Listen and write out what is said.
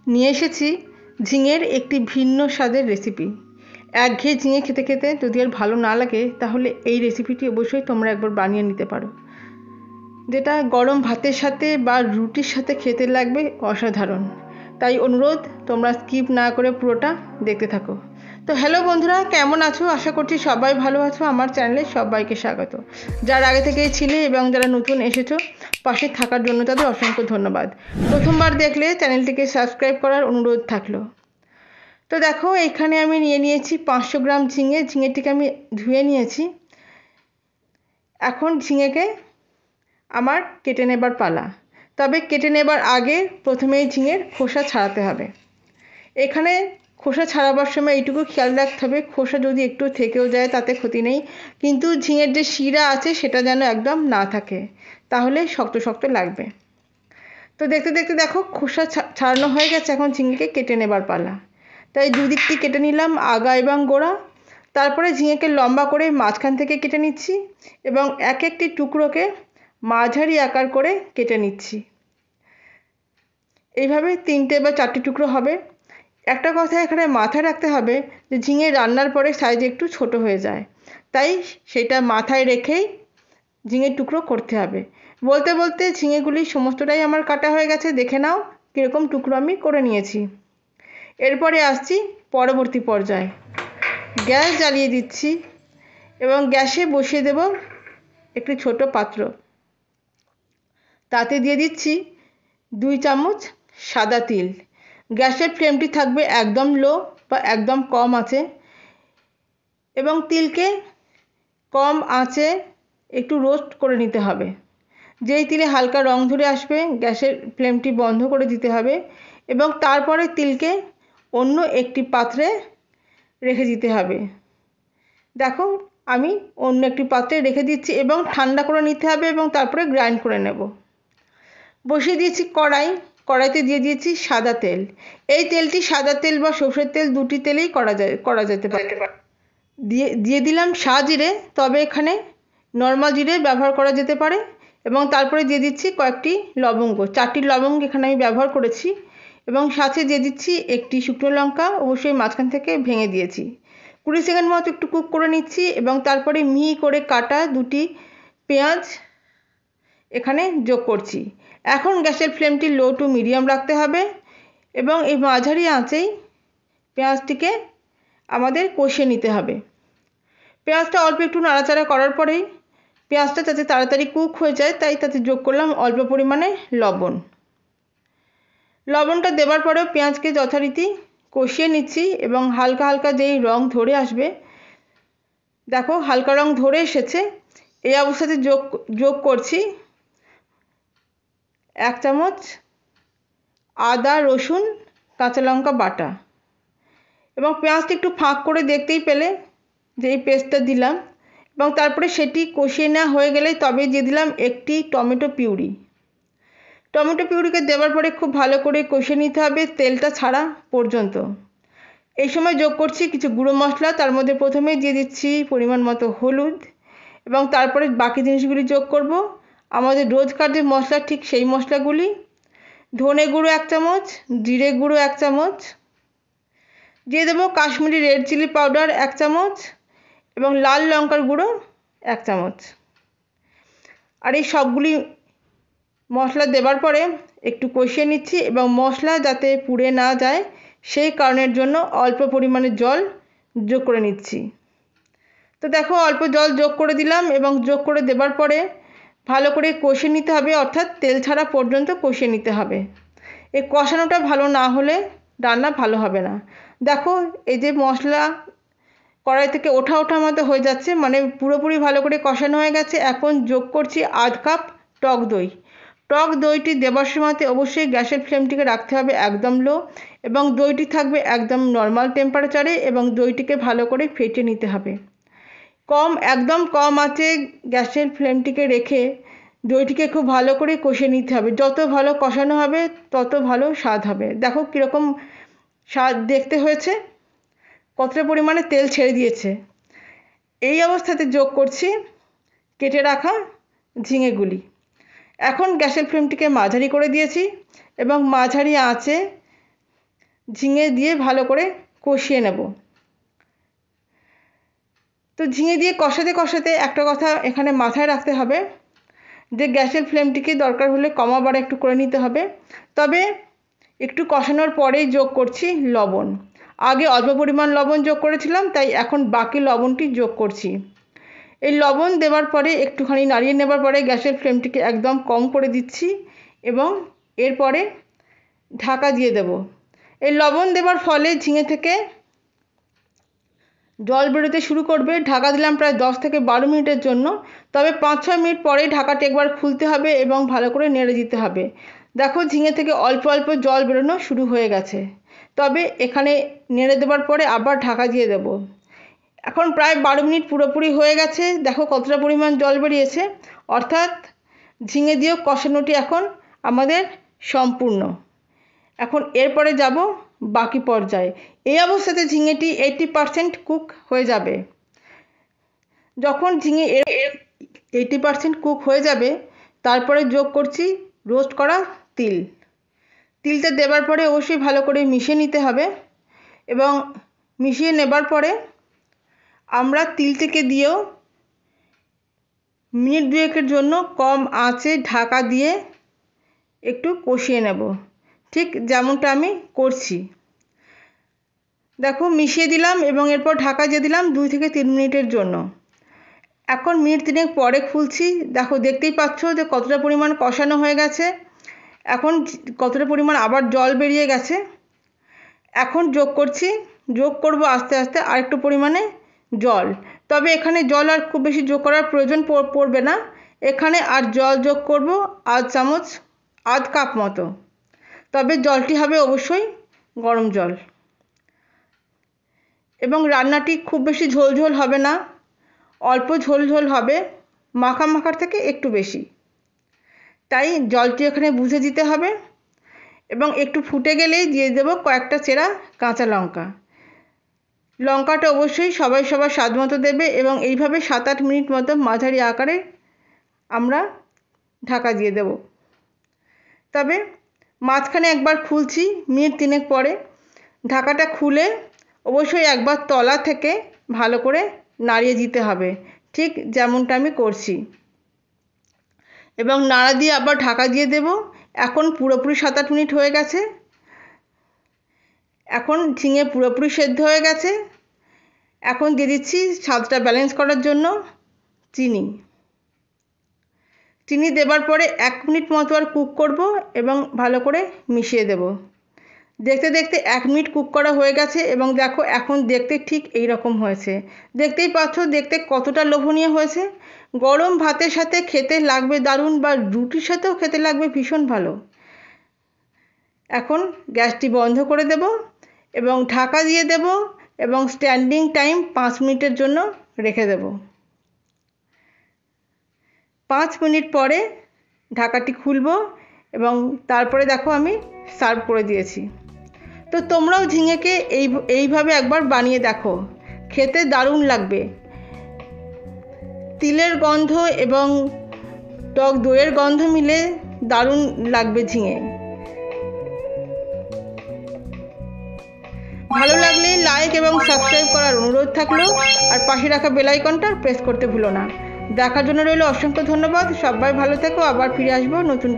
নিয়ে এসেছি ঝিঙের একটি ভিন্ন স্বাদের রেসিপি। একঘেয়ে ঝিঙে খেতে খেতে যদি আর ভালো না লাগে তাহলে এই রেসিপিটি অবশ্যই তোমরা একবার বানিয়ে নিতে পারো, যেটা গরম ভাতের সাথে বা রুটির সাথে খেতে লাগবে অসাধারণ। তাই অনুরোধ, তোমরা স্কিপ না করে পুরোটা দেখতে থাকো। তো হ্যালো বন্ধুরা, কেমন আছো? আশা করছি সবাই ভালো আছো। আমার চ্যানেলে সবাইকে স্বাগত। যারা আগে থেকেই ছিলে এবং যারা নতুন এসেছো, পাশে থাকার জন্য তাদের অসংখ্য ধন্যবাদ। প্রথমবার দেখলে চ্যানেলটিকে সাবস্ক্রাইব করার অনুরোধ থাকলো। তো দেখো, এখানে আমি নিয়েছি 500 গ্রাম ঝিঙে। ঝিঙেটিকে আমি ধুয়ে নিয়েছি। এখন ঝিঙেকে আমার কেটে নেবার পালা। তবে কেটে নেবার আগে প্রথমেই ঝিঙের খোসা ছাড়াতে হবে। এখানে খোসা ছাড়াবার সময় এইটুকু খেয়াল রাখতে হবে, খোসা যদি একটু থেকেও যায় তাতে ক্ষতি নেই, কিন্তু ঝিঙের যে শিরা আছে সেটা যেন একদম না থাকে, তাহলে শক্ত শক্ত লাগবে। তো দেখতে দেখতে দেখো খোসা ছাড়ানো হয়ে গেছে। এখন ঝিঙেকে কেটে নেবার পালা। তাই দুদিকটি কেটে নিলাম, আগা এবং গোড়া। তারপরে ঝিঙেকে লম্বা করে মাঝখান থেকে কেটে নিচ্ছি এবং এক একটি টুকরোকে মাঝারি আকার করে কেটে নিচ্ছি। এইভাবে 3টে বা 4টে টুকরো হবে। একটা কথা এখানে মাথায় রাখতে হবে যে ঝিঙে রান্নার পরে সাইজ একটু ছোট হয়ে যায়, তাই সেটা মাথায় রেখেই ঝিঙের টুকরো করতে হবে। বলতে বলতে ঝিঙেগুলি সমস্তটাই আমার কাটা হয়ে গেছে। দেখে নাও কীরকম টুকরো আমি করে নিয়েছি। এরপরে আসছি পরবর্তী পর্যায়ে। গ্যাস জ্বালিয়ে দিচ্ছি এবং গ্যাসে বসিয়ে দেব একটি ছোট পাত্র। তাতে দিয়ে দিচ্ছি 2 চামচ সাদা তিল। গ্যাসের ফ্লেমটি থাকবে একদম লো বা একদম কম আঁচে, এবং তিলকে কম আঁচে একটু রোস্ট করে নিতে হবে। যেই তিলে হালকা রং ধরে আসবে গ্যাসের ফ্লেমটি বন্ধ করে দিতে হবে এবং তারপরে তিলকে অন্য একটি পাত্রে রেখে দিতে হবে। দেখো, আমি অন্য একটি পাত্রে রেখে দিচ্ছি এবং ঠান্ডা করে নিতে হবে এবং তারপরে গ্রাইন্ড করে নেব। বসিয়ে দিয়েছি কড়াই। কড়াইতে দিয়ে দিয়েছি সাদা তেল। এই তেলটি সাদা তেল বা সরষের তেল, দুটি তেলেই করা যেতে পারে। দিয়ে দিলাম সাজিরে, তবে এখানে নর্মাল জিরে ব্যবহার করা যেতে পারে। এবং তারপরে দিয়ে দিচ্ছি কয়েকটি লবঙ্গ, 4টি লবঙ্গ এখানে আমি ব্যবহার করেছি। এবং সাথে দিয়ে দিচ্ছি একটি শুকনো লঙ্কা, অবশ্যই মাঝখান থেকে ভেঙে দিয়েছি। 20 সেকেন্ড মতো একটু কুক করে নিচ্ছি এবং তারপরে মিহি করে কাটা 2টি পেঁয়াজ এখানে যোগ করছি। এখন গ্যাসের ফ্লেমটি লো টু মিডিয়াম রাখতে হবে এবং এই মাঝারি আঁচেই পেঁয়াজটিকে আমাদের কষিয়ে নিতে হবে। পেঁয়াজটা অল্প একটু নাড়াচাড়া করার পরেই পেঁয়াজটা যাতে তাড়াতাড়ি কুক হয়ে যায় তাই তাতে যোগ করলাম অল্প পরিমাণে লবণ। লবণটা দেবার পরেও পেঁয়াজকে যথারীতি কষিয়ে নিচ্ছি এবং হালকা হালকা যেই রং ধরে আসবে, দেখো হালকা রং ধরে এসেছে, এই অবস্থাতে যোগ করছি 1 চামচ আদা রসুন কাঁচা লঙ্কা বাটা। এবং পেঁয়াজটা একটু ফাঁক করে দেখতেই পেলে যে এই পেস্টটা দিলাম এবং তারপরে সেটি কষিয়ে নেওয়া হয়ে গেলে তবে দিয়ে দিলাম একটি টমেটো পিউরি। টমেটো পিউরিকে দেওয়ার পরে খুব ভালো করে কষিয়ে নিতে হবে তেলটা ছাড়া পর্যন্ত। এই সময় যোগ করছি কিছু গুঁড়ো মশলা। তার মধ্যে প্রথমেই দিয়ে দিচ্ছি পরিমাণ মতো হলুদ এবং তারপরে বাকি জিনিসগুলি যোগ করব। আমাদের রোজকার যে মশলা ঠিক সেই মশলাগুলি: ধনে গুঁড়ো 1 চামচ, জিরে গুঁড়ো 1 চামচ, দিয়ে দেবো কাশ্মীরি রেড চিলি পাউডার 1 চামচ এবং লাল লঙ্কার গুঁড়ো 1 চামচ। আর এই সবগুলি মশলা দেবার পরে একটু কষিয়ে নিচ্ছি এবং মশলা যাতে পুড়ে না যায় সেই কারণের জন্য অল্প পরিমাণে জল যোগ করে নিচ্ছি। তো দেখো, অল্প জল যোগ করে দিলাম এবং যোগ করে দেবার পরে ভালো করে কষিয়ে নিতে হবে, অর্থাৎ তেল ছাড়া পর্যন্ত কষিয়ে নিতে হবে। এই কষানোটা ভালো না হলে রান্না ভালো হবে না। দেখো, এই যে মশলা কড়াই থেকে ওঠা ওঠা মতো হয়ে যাচ্ছে, মানে পুরোপুরি ভালো করে কষানো হয়ে গেছে। এখন যোগ করছি আধ কাপ টক দই। টক দইটি দেবার সময়তে অবশ্যই গ্যাসের ফ্লেমটিকে রাখতে হবে একদম লো এবং দইটি থাকবে একদম নর্মাল টেম্পারেচারে এবং দইটিকে ভালো করে ফেটিয়ে নিতে হবে। একদম কম আঁচে গ্যাসের ফ্লেমটিকে রেখে দইটিকে খুব ভালো করে কষিয়ে নিতে হবে। যত ভালো কষানো হবে তত ভালো স্বাদ হবে। দেখো কীরকম স্বাদ দেখতে হয়েছে, কতটা পরিমাণে তেল ছেড়ে দিয়েছে। এই অবস্থাতে যোগ করছি কেটে রাখা ঝিঙেগুলি। এখন গ্যাসের ফ্লেমটিকে মাঝারি করে দিয়েছি এবং মাঝারি আঁচে ঝিঙে দিয়ে ভালো করে কষিয়ে নেব। তো ঝিঙে দিয়ে কষাতে কষাতে একটা কথা এখানে মাথায় রাখতে হবে যে গ্যাসের ফ্লেমটিকে দরকার হলে কমা বাড়া একটু করে নিতে হবে। তবে একটু কষানোর পরেই যোগ করছি লবণ। আগে অল্প পরিমাণ লবণ যোগ করেছিলাম, তাই এখন বাকি লবণটি যোগ করছি। এই লবণ দেওয়ার পরে একটুখানি নাড়িয়ে নেবার পরে গ্যাসের ফ্লেমটিকে একদম কম করে দিচ্ছি এবং এরপরে ঢাকা দিয়ে দেব। এই লবণ দেওয়ার ফলে ঝিঙে থেকে জল বেরোতে শুরু করবে। ঢাকা দিলাম প্রায় 10 থেকে 12 মিনিটের জন্য। তবে 5-6 মিনিট পরে ঢাকাটা একবার খুলতে হবে এবং ভালো করে নেড়ে দিতে হবে। দেখো ঝিঙে থেকে অল্প অল্প জল বেরোনো শুরু হয়ে গেছে। তবে এখানে নেড়ে দেওয়ার পরে আবার ঢাকা দিয়ে দেব। এখন প্রায় 12 মিনিট পুরোপুরি হয়ে গেছে। দেখো কতটা পরিমাণ জল বেরিয়েছে, অর্থাৎ ঝিঙে দিয়েও কষানোটি এখন আমাদের সম্পূর্ণ। এখন এরপরে যাব বাকি পর্যায়ে। এই অবস্থাতে ঝিঙেটি 80% কুক হয়ে যাবে। যখন ঝিঙে 80% কুক হয়ে যাবে, তারপরে যোগ করছি রোস্ট করা তিল। তিলটা দেবার পরে অবশ্যই ভালো করে মিশিয়ে নিতে হবে এবং মিশিয়ে নেবার পরে আমরা তিলটিকে দিয়েও মিনিট 2-এর জন্য কম আঁচে ঢাকা দিয়ে একটু কষিয়ে নেব, ঠিক যেমনটা আমি করছি। দেখো মিশিয়ে দিলাম এবং এরপর ঢাকা দিয়ে দিলাম 2 থেকে 3 মিনিটের জন্য। এখন মিনিট 3 পরে খুলছি। দেখো দেখতেই পাচ্ছ যে কতটা পরিমাণ কষানো হয়ে গেছে। এখন কতটা পরিমাণ আবার জল বেরিয়ে গেছে। এখন যোগ করব আস্তে আস্তে আরেকটু পরিমাণে জল। তবে এখানে জল আর খুব বেশি যোগ করার প্রয়োজন পড়বে না। এখানে আর জল যোগ করব আধ কাপ মতো। তবে জলটি হবে অবশ্যই গরম জল এবং রান্নাটি খুব বেশি ঝোল হবে না, অল্প ঝোল হবে, মাখা মাখার থেকে একটু বেশি। তাই জলটি এখানে বুঝে দিতে হবে এবং একটু ফুটে গেলেই দিয়ে দেব কয়েকটা চেরা কাঁচা লঙ্কা। লঙ্কাটা অবশ্যই সবাই সবার স্বাদ মতো দেবে এবং এইভাবে 7-8 মিনিট মতো মাঝারি আকারে আমরা ঢাকা দিয়ে দেব। তবে মাঝখানে একবার খুলছি মিনিট 3 পরে। ঢাকাটা খুলে অবশ্যই একবার তলা থেকে ভালো করে নাড়িয়ে দিতে হবে, ঠিক যেমনটা আমি করছি, এবং নাড়া দিয়ে আবার ঢাকা দিয়ে দেব। এখন পুরোপুরি 7-8 মিনিট হয়ে গেছে। এখন ঝিঙে পুরোপুরি সেদ্ধ হয়ে গেছে। এখন দিয়ে দিচ্ছি স্বাদটা ব্যালেন্স করার জন্য চিনি দেবার পরে 1 মিনিট মতো আর কুক করব এবং ভালো করে মিশিয়ে দেব। দেখতে দেখতে 1 মিনিট কুক করা হয়ে গেছে এবং দেখো এখন দেখতে ঠিক এই রকম হয়েছে। দেখতেই পাচ্ছ দেখতে কতটা লোভনীয় হয়েছে। গরম ভাতের সাথে খেতে লাগবে দারুণ, বা রুটির সাথেও খেতে লাগবে ভীষণ ভালো। এখন গ্যাসটি বন্ধ করে দেব এবং ঢাকা দিয়ে দেব এবং স্ট্যান্ডিং টাইম 5 মিনিটের জন্য রেখে দেব। 5 মিনিট পরে ঢাকাটি খুলব এবং তারপরে দেখো আমি সার্ভ করে দিয়েছি। তো তোমরাও ঝিঙেকে এইভাবে একবার বানিয়ে দেখো, খেতে দারুণ লাগবে। তিলের গন্ধ এবং টক দইয়ের গন্ধ মিলে দারুণ লাগবে ঝিঙে। ভালো লাগলে লাইক এবং সাবস্ক্রাইব করার অনুরোধ থাকলো, আর পাশে রাখা বেল আইকনটা প্রেস করতে ভুলো না। দেখার জন্য রইল অসংখ্য ধন্যবাদ। সবাই ভালো থেকো, আবার ফিরে আসবো নতুন